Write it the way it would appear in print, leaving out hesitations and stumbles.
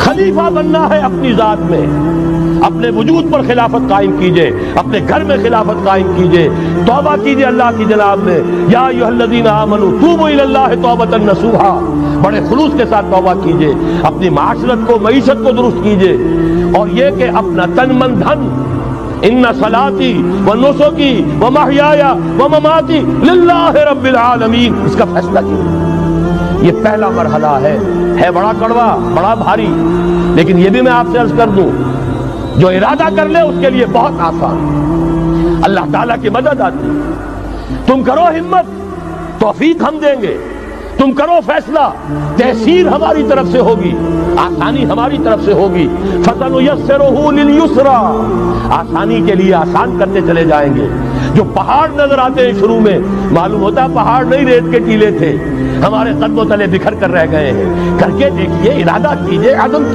خلیفہ بننا ہے اپنی ذات میں، اپنے وجود پر خلافت قائم کیجئے، اپنے گھر میں خلافت قائم کیجئے، توبہ کیجئے اللہ کی جناب میں، یا ایھا الذین آمنوا توبوا الی اللہ توبۃ نصوحا، بڑے خلوص کے ساتھ توبہ کیجئے، اپنی معاشرت کو، معیشت کو درست کیجئے، اور یہ کہ اپنا تن من دھن، ان صلاتی و نسکی و محیای و مماتی للہ رب العالمین، اس کا فیصلہ کیجئے۔ یہ پہلا مرحلہ ہے بڑا کڑوا، بڑا بھاری، لیکن یہ بھی میں آپ سے عرض کر دوں، جو ارادہ کر لے اس کے لیے بہت آسان، اللہ تعالیٰ کی مدد آتی ہے۔ تم کرو ہمت، توفیق ہم دیں گے، تم کرو فیصلہ، تحصیل ہماری طرف سے ہوگی، آسانی ہماری طرف سے ہوگی۔ فَسَنُيَسِّرُهُ لِلْيُسْرَىٰ، آسانی کے لیے آسان کرتے چلے جائیں گے۔ جو پہاڑ نظر آتے ہیں شروع میں، معلوم ہوتا پہاڑ نہیں، ریت کے ٹیلے تھے، ہمارے قدموں تلے بکھر کر رہ گئے ہیں۔ کر کے دیکھیے، ارادہ کیجیے، عزم